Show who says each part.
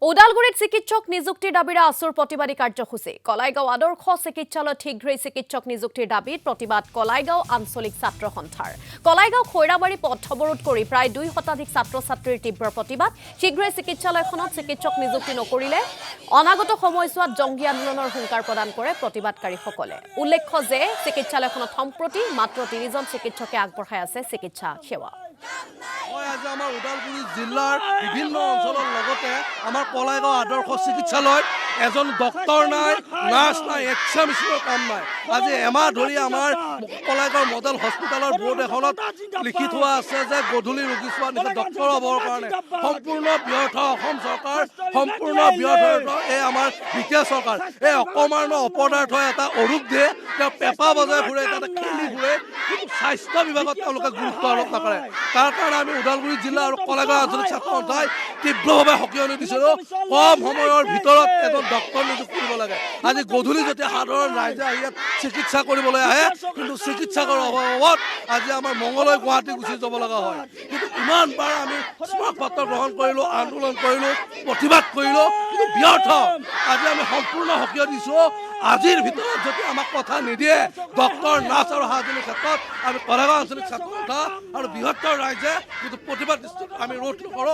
Speaker 1: ওদালগুৰিত চিকিৎসক নিযুক্তিৰ দাবীৰে আসুৰ প্ৰতিবাদী কাৰ্যসূচী কলাইগাঁও আদৰ্শ চিকিৎসালয়ত শীঘ্ৰেই চিকিৎসক নিযুক্তিৰ দাবীত প্ৰতিবাদ কলাইগাঁও আঞ্চলিক ছাত্ৰ সন্থাৰ কলাইগাঁও খৈৰাবাৰী পথ অৱৰোধ কৰি প্ৰায় 2 শতাধিক ছাত্ৰ ছাত্ৰীৰ তীব্ৰ প্ৰতিবাদ শীঘ্ৰেই চিকিৎসালয়খনত চিকিৎসক নিযুক্তি নকৰিলে অনাগত সময়ছোৱাত জংগী আন্দোলনৰ হুংকাৰ প্ৰদান কৰে প্ৰতিবাদকাৰীসকলে উল্লেখ্য যে চিকিৎসালয়খনত সম্প্ৰতি মাত্ৰ 3 জন চিকিৎসকে আগবঢ়াই আছে চিকিৎসা সেৱা
Speaker 2: আজি আমাৰ ওদালগুৰি জিলাৰ বিভিন্ন অঞ্চলৰ লগতে আমাৰ কলাইগাঁও আদৰ্শ চিকিৎসালয়ত এজন ডক্টৰ নাই নাৰ্ছ নাই এক্সামিনেশ্যনৰ কাম নাই আজি এমাহ ধৰি আমাৰ কলাইগাঁও মডেল হস্পিটেলৰ বোৰ্ড এখনত লিখি থোৱা আছে যে গধূলি ৰোগী চোৱা নিচিনা ডক্টৰ হ'বৰ কাৰণে সম্পূৰ্ণ ব্যৰ্থ অসম চৰকাৰ সম্পূৰ্ণ ব্যৰ্থ এই আমাৰ বিটিআৰ চৰকাৰ এই অকমাৰ্ণ অপদাৰ্থ এটা অৰূপ দিয়ে তেওঁ পেপা বজাই ঘূৰে তাতে খেলি ঘূৰে কিন্তু স্বাস্থ্য বিভাগত তেওঁলোকে গুৰুত্ব আৰোপ নকৰে তাৰ কাৰণে আমি ওদালগুৰি জিলা আৰু কলাইগাঁও আঞ্চলিক ছাত্ৰ সন্থাই তীব্ৰভাৱে সকীয়নি দিছিলোঁ কম সময়ৰ ভিতৰত এজন ডক্টৰ নিযুক্ত কৰিব লাগে আজি গধূলি যেতিয়া সাধাৰণ ৰাইজে আহি ইয়াত চিকিৎসা কৰিবলৈ আহে কিন্তু চিকিৎসকৰ অভাৱত আজি আমাৰ মংগলদৈ গুৱাহাটী গুচি যাব লগা হয় কিন্তু ইমানবাৰ আমি স্মাৰক পত্ৰ গ্ৰহণ কৰিলোঁ আন্দোলন কৰিলোঁ প্ৰতিবাদ কৰিলোঁ কিন্তু ব্যৰ্থ আজি আমি সম্পূৰ্ণ সকীয় দিছোঁ আজিৰ ভিতৰত যদি আমাক কথা নিদিয়ে ডক্টৰ নাৰ্ছ আৰু হাজৰিৰ ক্ষেত্ৰত আমি কলাইগাঁও আঞ্চলিক ছাত্ৰ সন্থা আৰু বৃহত্তৰ ৰাইজে যিটো প্ৰতিবাদ আমি ৰোধ নকৰোঁ